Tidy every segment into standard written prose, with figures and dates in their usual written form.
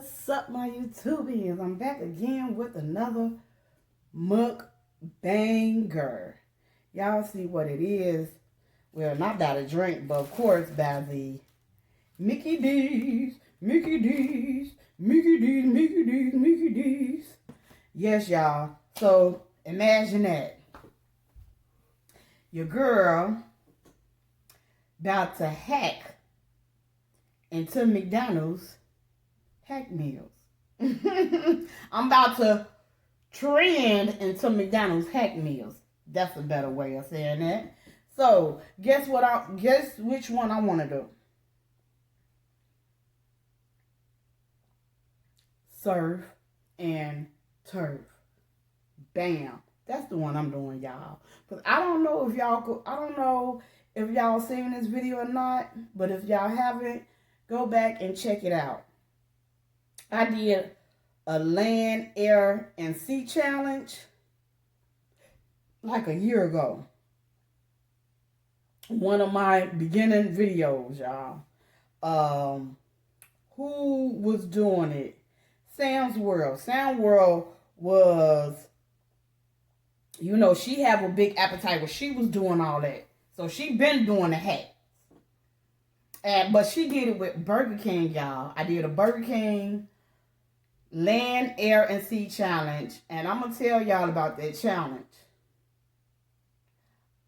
What's up, my YouTubians? I'm back again with another mukbanger. Y'all see what it is. Well, not by the drink, but of course by the Mickey D's, Mickey D's, Mickey D's, Mickey D's, Mickey D's. Yes, y'all. So imagine that. Your girl about to hack into McDonald's hack meals. I'm about to trend into McDonald's hack meals. That's a better way of saying that. So guess which one I want to do. Surf and turf. Bam. That's the one I'm doing, y'all. Because I don't know if y'all seen this video or not, but if y'all haven't, go back and check it out. I did a land, air, and sea challenge like a year ago. One of my beginning videos, y'all. Who was doing it? Sam's World. Sam World was, you know, she have a big appetite where she was doing all that. So she been doing the hack. But she did it with Burger King, y'all. I did a Burger King land, air, and sea challenge. And I'm going to tell y'all about that challenge.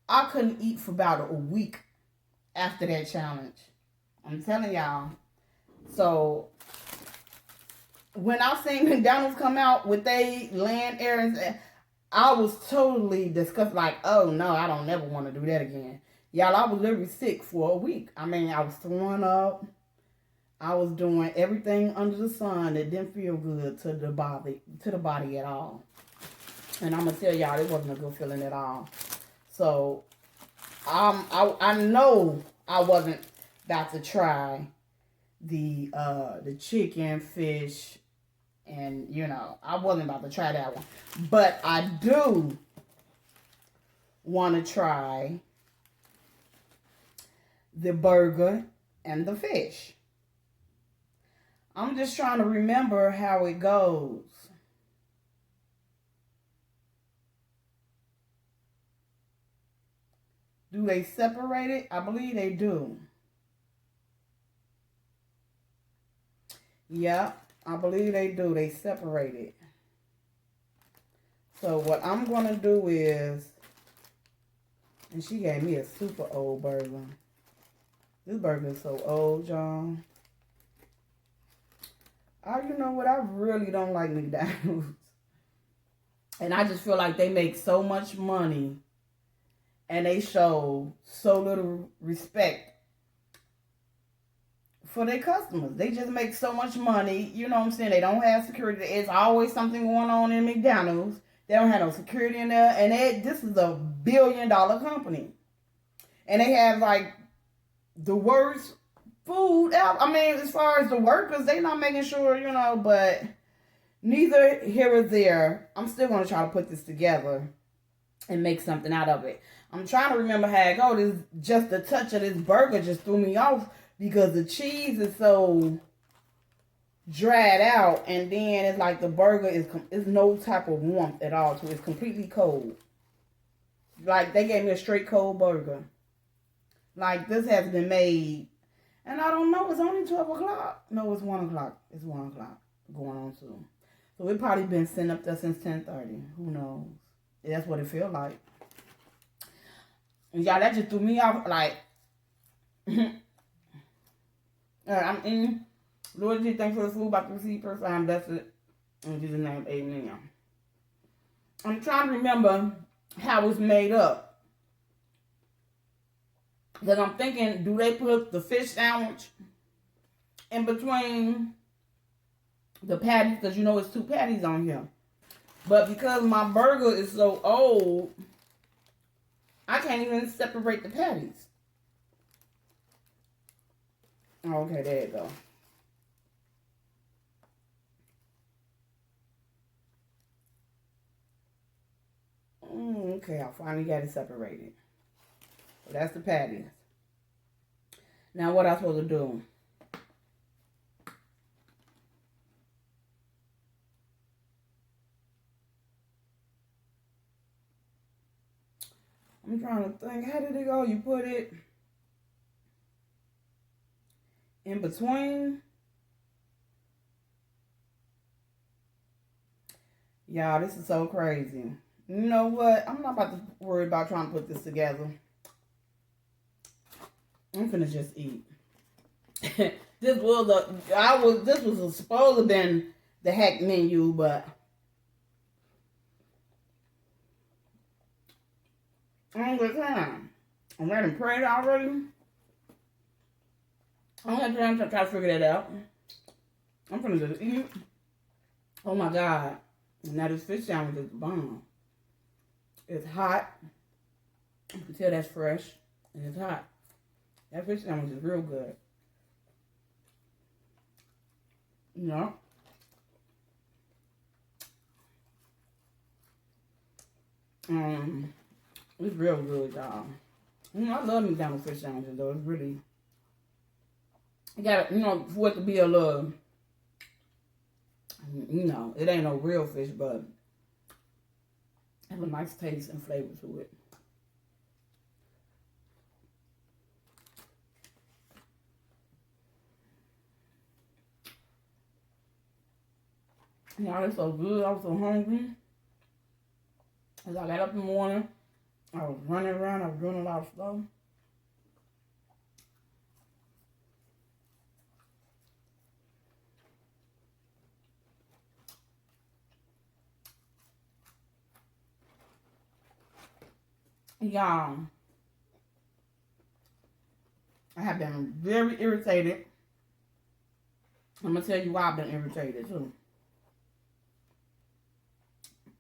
I couldn't eat for about a week after that challenge. I'm telling y'all. So when I seen McDonald's come out with they land, air, and I was totally disgusted. Like, oh no, I don't never want to do that again. Y'all, I was literally sick for a week. I mean, I was throwing up. I was doing everything under the sun that didn't feel good to the body at all. And I'm gonna tell y'all, it wasn't a good feeling at all. So I know I wasn't about to try the chicken, fish, and you know, I wasn't about to try that one. But I do want to try the burger and the fish. I'm just trying to remember how it goes. Do they separate it? I believe they do. Yeah, I believe they do. They separate it. So what I'm going to do is, and she gave me a super old burger. This burger is so old, y'all. You know what? I really don't like McDonald's. And I just feel like they make so much money and they show so little respect for their customers. They just make so much money. You know what I'm saying? They don't have security. There's always something going on in McDonald's. They don't have no security in there. And this is a $1 billion company. And they have like the worst food out. I mean, as far as the workers, they not making sure, you know, but neither here or there. I'm still going to try to put this together and make something out of it. I'm trying to remember how it goes. Just the touch of this burger just threw me off because the cheese is so dried out, and then it's like the burger is no type of warmth at all to it. It's completely cold. Like they gave me a straight cold burger. Like this has been made. And I don't know, it's only 12 o'clock. No, it's 1 o'clock. It's 1 o'clock going on soon. So it probably been sitting up there since 10:30. Who knows? That's what it feels like. And y'all, that just threw me off. Like, I'm in. Lord, Jesus, thanks for the food. About to receive first time. Bless it. In Jesus' name, amen. I'm trying to remember how it's made up. Because I'm thinking, do they put the fish sandwich in between the patties? Because you know it's 2 patties on here. But because my burger is so old, I can't even separate the patties. Okay, there you go. Okay, I finally got it separated. So that's the patties. Now what am I supposed to do? I'm trying to think. How did it go? You put it in between. Y'all, this is so crazy. You know what? I'm not about to worry about trying to put this together. I'm finna just eat. This was supposed to have been the hack menu, but I don't get time. I'm ready to pray already. I don't have time to try to figure that out. I'm finna just eat. Oh my God. Now this fish sandwich is the bomb. It's hot. You can tell that's fresh. And it's hot. That fish sandwich is real good. Yeah. It's real good, y'all. I love McDonald's fish sandwiches, though. It's really... You gotta, for it to be a little... it ain't no real fish, but... have a nice taste and flavor to it. Y'all, it's so good. I was so hungry. As I got up in the morning, I was running around. I was doing a lot of stuff. Y'all, I have been very irritated. I'm going to tell you why I've been irritated, too.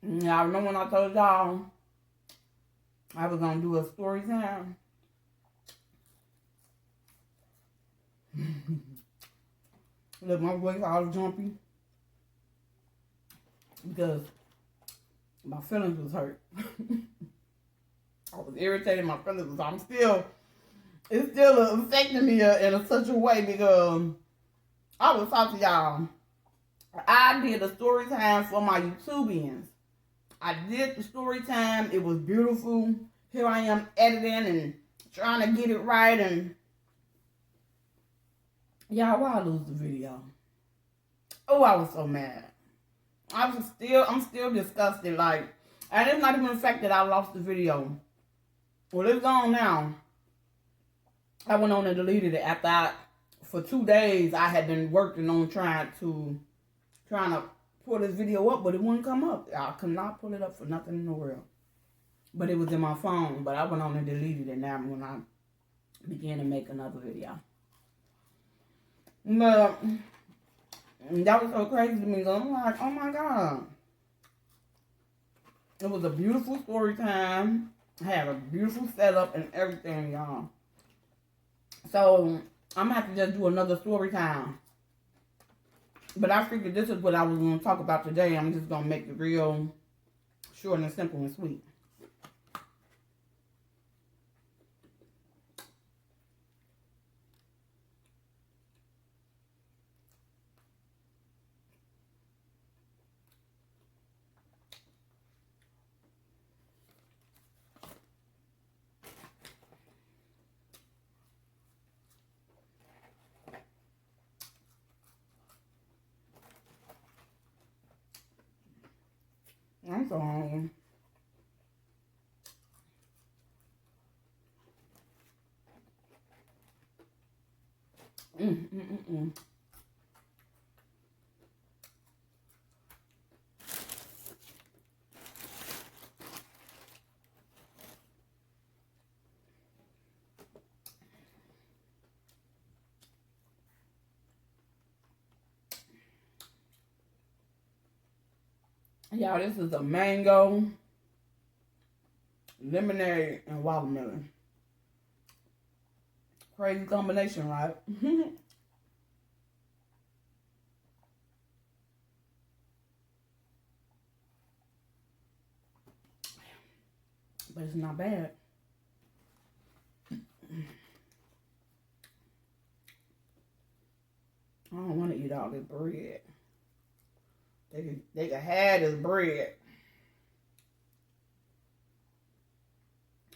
Y'all remember when I told y'all I was going to do a story time? Look, my voice all jumpy because my feelings was hurt. I was irritated. My feelings was. It's still affecting me in such a way because I was talking to y'all. I did a story time for my YouTubians. I did the story time. It was beautiful. Here I am editing and trying to get it right. And y'all, why I lose the video? Oh, I was so mad. I'm still disgusted. Like, and it's not even the fact that I lost the video. Well, it's gone now. I went on and deleted it after for 2 days, I had been working on trying to pull this video up, but it wouldn't come up. I could not pull it up for nothing in the world. But it was in my phone, but I went on and deleted it now when I began to make another video. But that was so crazy to me. I'm like, oh my God. It was a beautiful story time. I had a beautiful setup and everything, y'all. So I'm gonna have to just do another story time. But I figured this is what I was gonna talk about today. I'm just gonna make it real short and simple and sweet. I'm so hungry. Y'all, this is a mango, lemonade, and watermelon. Crazy combination, right? But it's not bad. I don't want to eat all this bread. They can have this bread.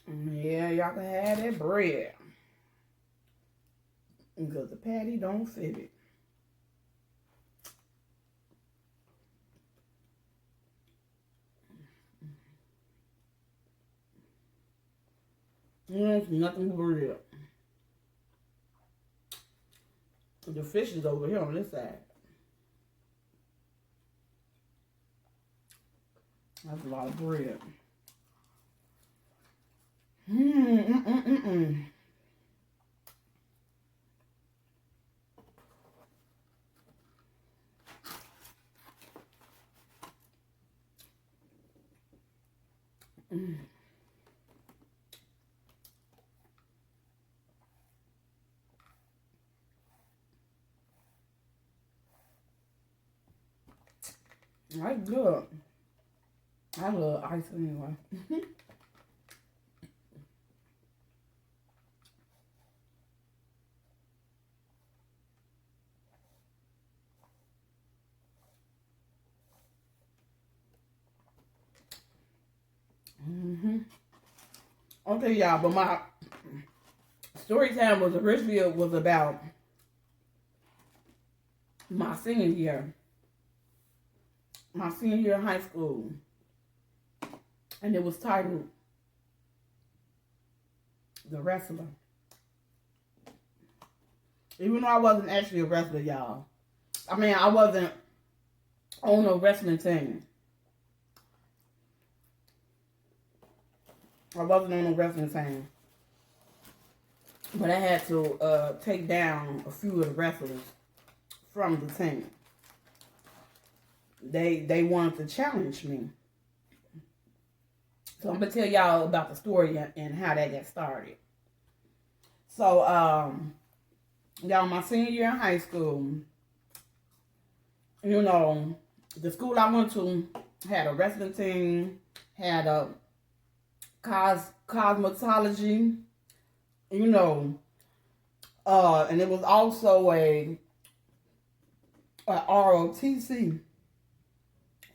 Yeah, y'all can have that bread. Because the patty don't fit it. Nothing but bread. The fish is over here on this side. That's a lot of bread. That's good. I love ice anyway. Okay, y'all, but my story time was originally about my senior year. My senior year in high school. And it was titled The Wrestler. Even though I wasn't actually a wrestler, y'all. I mean, I wasn't on a wrestling team. I wasn't on a wrestling team. But I had to take down a few of the wrestlers from the team. They wanted to challenge me. So I'm going to tell y'all about the story and how that got started. So, y'all, my senior year in high school, you know, the school I went to had a wrestling team, had a cosmetology, you know, and it was also a ROTC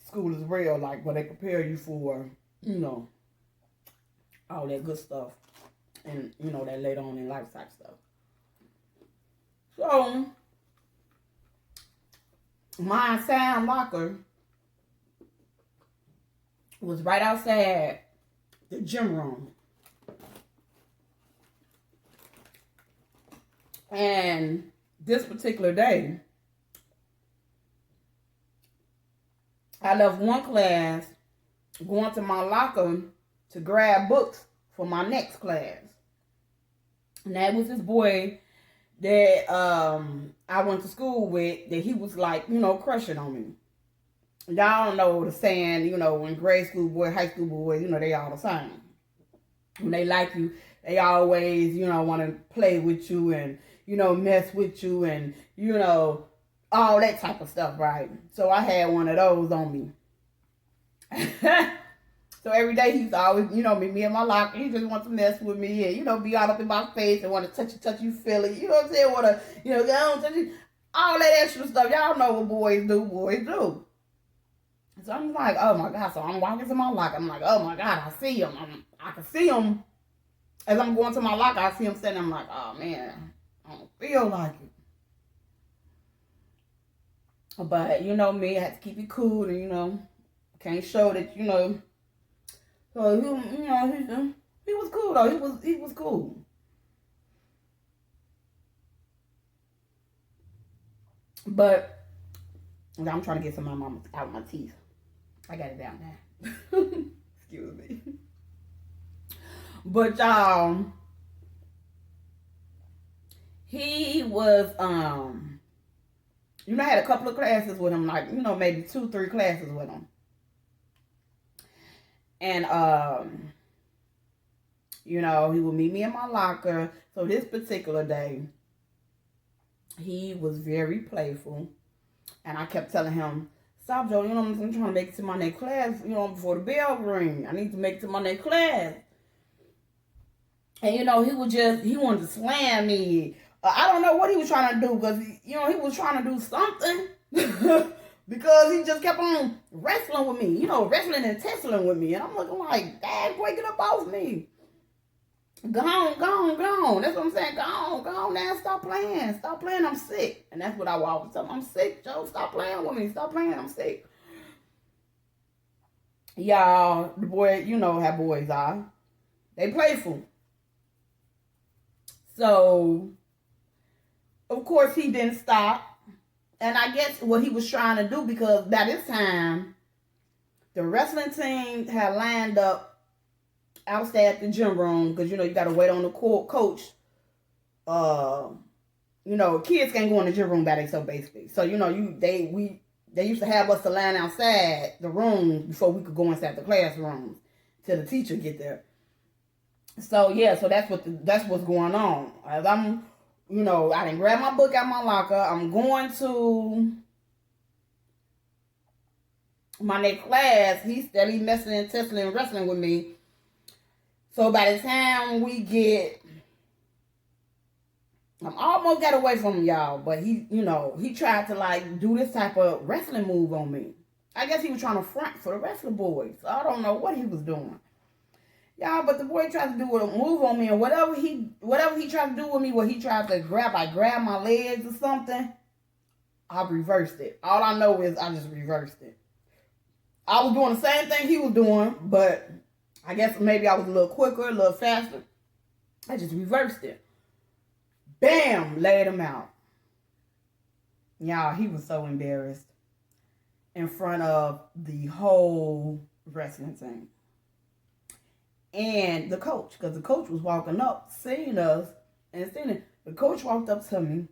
school as well, like where they prepare you for, you know, all that good stuff and, you know, that later on in life type stuff. So, my assigned locker was right outside the gym room. And this particular day, I left one class going to my locker to grab books for my next class. And that was this boy that I went to school with, that he was like, you know, crushing on me. Y'all know the saying, you know, when grade school boy, high school boys, you know, they all the same. When they like you, they always, you know, want to play with you and, you know, mess with you and, you know, all that type of stuff, right? So I had one of those on me. So every day he's always, you know, meet me in my locker. He just wants to mess with me and, you know, be all up in my face and want to touch you, feel it. You know what I'm saying? Want to, you know, go on, touch you. All that extra stuff. Y'all know what boys do. So I'm like, oh my God. So I'm walking to my locker. I'm like, oh my God, I see him. I can see him. As I'm going to my locker, I see him sitting. I'm like, oh man, I don't feel like it. But you know me, I had to keep it cool and, you know, can't show that, you know. So he was cool though. He was cool. But I'm trying to get some of my out of my teeth. I got it down now. Excuse me. But he was you know, I had a couple of classes with him, like, you know, maybe 2-3 classes with him. And you know, he would meet me in my locker. So this particular day, he was very playful. And I kept telling him, stop, Joe, you know, I'm trying to make it to my next class, you know, before the bell ring. I need to make it to my next class. And, you know, he wanted to slam me. I don't know what he was trying to do, because, you know, he was trying to do something. Because he just kept on wrestling with me, you know, wrestling and tussling with me. And I'm looking like, Dad, boy, get up off me. Go on, go on, go on. That's what I'm saying. Go on now. Stop playing. Stop playing. I'm sick. And that's what I always tell him. I'm sick, Joe. Stop playing with me. Stop playing. I'm sick. Y'all, the boy, you know how boys are. They playful. So, of course, he didn't stop. And I guess what he was trying to do, because by this time, the wrestling team had lined up outside at the gym room, because, you know, you got to wait on the coach. You know, kids can't go in the gym room by themselves, basically. So, you know, they used to have us to line outside the room before we could go inside the classrooms till the teacher get there. So, yeah, so that's what's going on. As I'm, you know, I didn't grab my book out my locker. I'm going to my next class. He's steady messing and testing and wrestling with me. So by the time we get, I'm almost got away from him, y'all. But he, you know, he tried to like do this type of wrestling move on me. I guess he was trying to front for the rest of the boys. So I don't know what he was doing. Y'all, but the boy tried to do a move on me, and whatever he tried to do with me, what he tried to grab my legs or something, I reversed it. All I know is I just reversed it. I was doing the same thing he was doing, but I guess maybe I was a little quicker, a little faster. I just reversed it. Bam! Laid him out. Y'all, he was so embarrassed in front of the whole wrestling team. And the coach, because the coach was walking up, seeing us, and seeing it. The coach walked up to me,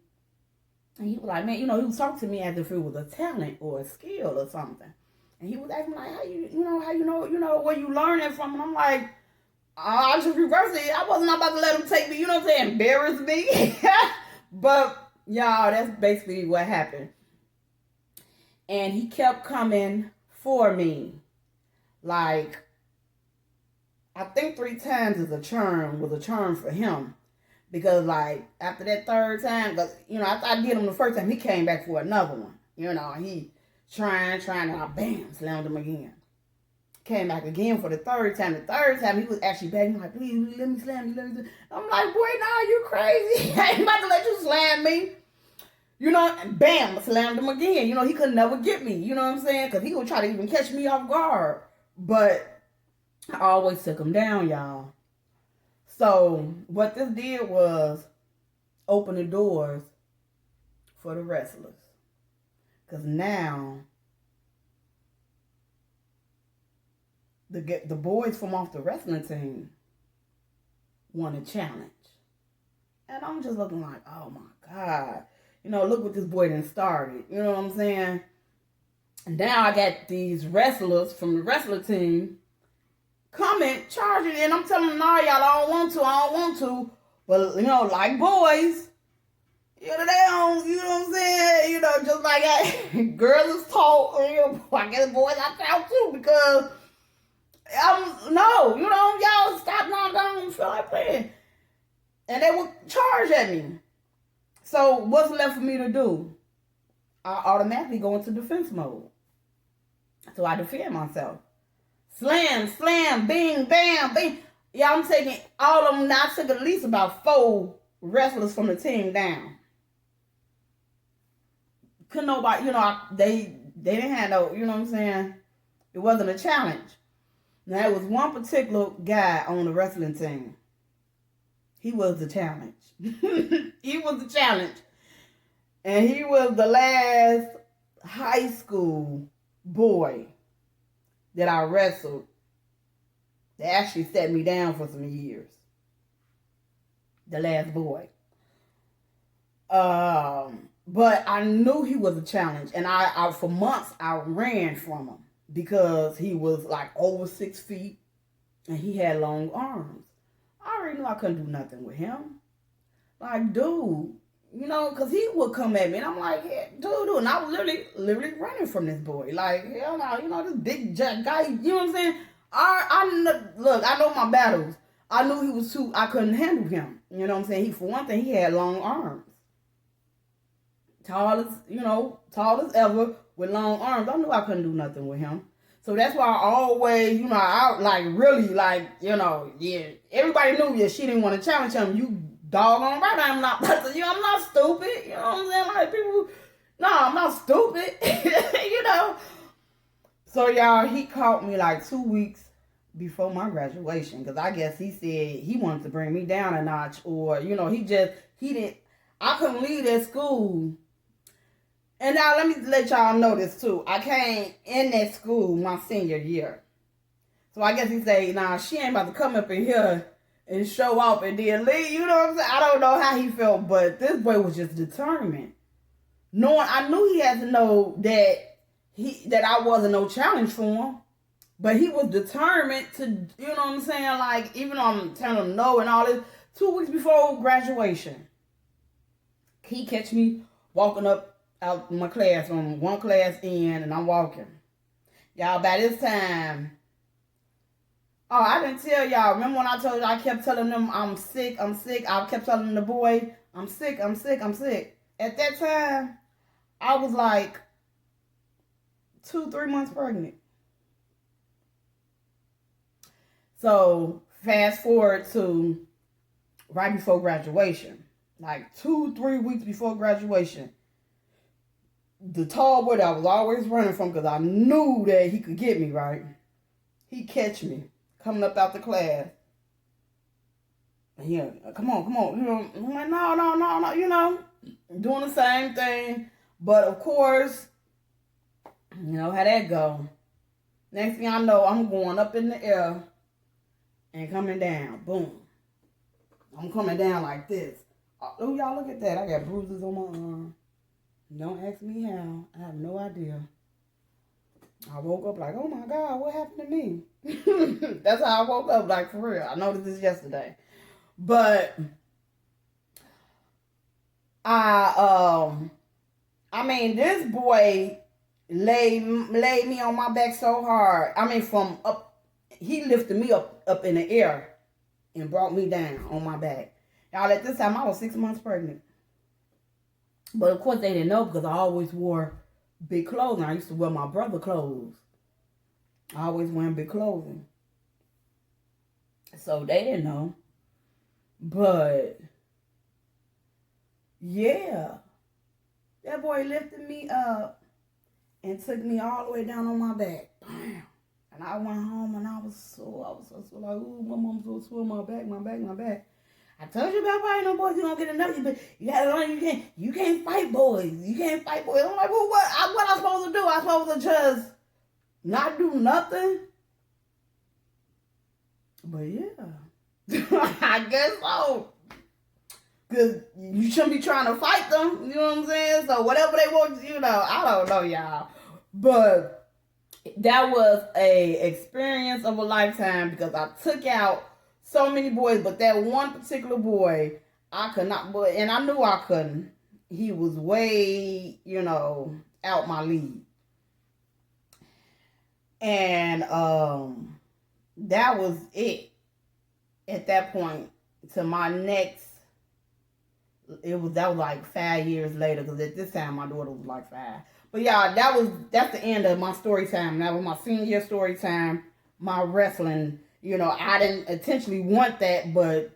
and he was like, man, you know, he was talking to me as if it was a talent or a skill or something. And he was asking like, how you know, where you learning from? And I'm like, I just reversed it. I wasn't about to let him take me, you know what I'm saying, embarrass me. But, y'all, that's basically what happened. And he kept coming for me. Like, I think 3 times was a charm for him. Because, like, after that third time, because, you know, after I did him the first time, he came back for another one. You know, he trying, and I, bam, slammed him again. Came back again for the third time. The third time, he was actually begging, like, please, let me slam you, I'm like, boy, nah, you crazy. I ain't about to let you slam me. You know, and bam, slammed him again. You know, he could never get me. You know what I'm saying? Because he would try to even catch me off guard. But I always took him down, y'all. So, what this did was open the doors for the wrestlers. Because now, the boys from off the wrestling team want a challenge. And I'm just looking like, oh my God. You know, look what this boy done started. You know what I'm saying? And now I got these wrestlers from the wrestler team coming, charging, and I'm telling them, nah, y'all, I don't want to. But, you know, like boys, you know, they don't, you know what I'm saying? You know, just like girls is taught, you know, I guess boys I taught too, because no, you know, y'all stop now, don't feel like playing. And they would charge at me. So what's left for me to do? I automatically go into defense mode. So I defend myself. Slam, slam, bing, bam, bing. Yeah, I'm taking all of them. Now I took at least about 4 wrestlers from the team down. Couldn't nobody, you know, they didn't have no, you know what I'm saying? It wasn't a challenge. Now, there was one particular guy on the wrestling team. He was the challenge. He was the challenge. And he was the last high school boy that I wrestled that actually set me down for some years. The last boy. But I knew he was a challenge. And I for months, I ran from him. Because he was like over 6 feet. And he had long arms. I already knew I couldn't do nothing with him. Like, dude. You know, because he would come at me. And I'm like, yeah, dude. And I was literally running from this boy. Like, hell no, you know, this big jack guy. You know what I'm saying? Look, I know my battles. I knew he was too, I couldn't handle him. You know what I'm saying? For one thing, he had long arms. Tall as ever with long arms. I knew I couldn't do nothing with him. So that's why I always, you know, I like really like, you know, yeah. Everybody knew she didn't want to challenge him. You doggone right, I'm not about to, you know, I'm not stupid. You know what I'm saying? Like people, no, I'm not stupid. You know. So y'all, he caught me like 2 weeks before my graduation, because I guess he said he wanted to bring me down a notch, or you know, he didn't. I couldn't leave that school. And now let me let y'all know this too. I came in that school my senior year. So I guess he say, nah, she ain't about to come up in here and show off and then leave. You know what I'm saying? I don't know how he felt, but this boy was just determined. I knew he had to know that I wasn't no challenge for him. But he was determined to, you know what I'm saying? Like, even though I'm telling him no and all this, 2 weeks before graduation, he catch me walking up out my classroom, one class in, and I'm walking. Y'all, by this time, oh, I didn't tell y'all. Remember when I told you I kept telling them I'm sick, I'm sick? I kept telling the boy, I'm sick, I'm sick, I'm sick. At that time, I was like 2-3 months pregnant. So fast forward to right before graduation, like 2-3 weeks before graduation, the tall boy that I was always running from because I knew that he could get me, right? He catch me coming up out the class. And yeah, come on. You know, I'm like, no, you know, doing the same thing. But of course, you know how that go. Next thing I know, I'm going up in the air and coming down. Boom. I'm coming down like this. Oh, y'all look at that. I got bruises on my arm. Don't ask me how. I have no idea. I woke up like, oh my God, what happened to me? That's how I woke up, like for real. I noticed this yesterday. But I mean, this boy laid me on my back so hard. I mean, from up, he lifted me up in the air and brought me down on my back. Y'all, at this time, I was 6 months pregnant. But of course, they didn't know because I always wore big clothing. I used to wear my brother's clothes. I always wearing big clothing. So they didn't know. But, yeah. That boy lifted me up and took me all the way down on my back. Bam. And I went home and I was so like, ooh, my mom's so sore, my back. I told you about fighting no boys, you don't get enough, but you gotta learn you can't fight boys. You can't fight boys. I'm like, well, what I supposed to do? I supposed to just not do nothing? But yeah. I guess so. Because you shouldn't be trying to fight them, you know what I'm saying? So whatever they want, you know, I don't know, y'all. But that was a experience of a lifetime because I took out so many boys, but that one particular boy, I could not, and I knew I couldn't. He was way, you know, out my league. And that was it at that point. To my next, that was like 5 years later, because at this time my daughter was like 5. But yeah, that's the end of my story time. That was my senior year story time. My wrestling, you know, I didn't intentionally want that, but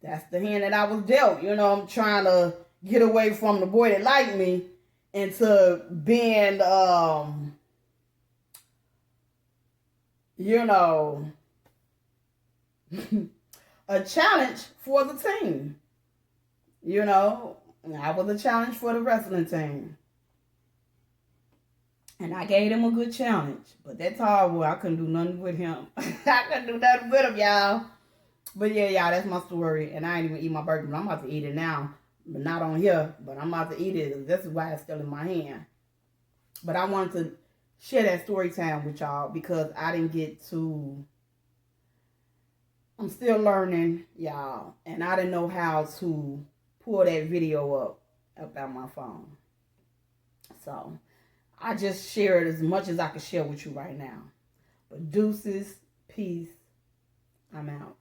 that's the hand that I was dealt. You know, I'm trying to get away from the boy that liked me into being, you know, a challenge for the team. You know, I was a challenge for the wrestling team. And I gave him a good challenge. But that tall boy, I couldn't do nothing with him. I couldn't do nothing with him, y'all. But yeah, y'all, that's my story. And I ain't even eat my burger, but I'm about to eat it now. But not on here. But I'm about to eat it. This is why it's still in my hand. But I wanted to share that story time with y'all because I didn't get to... I'm still learning, y'all. And I didn't know how to pull that video up on my phone. So... I just shared as much as I could share with you right now. But deuces, peace, I'm out.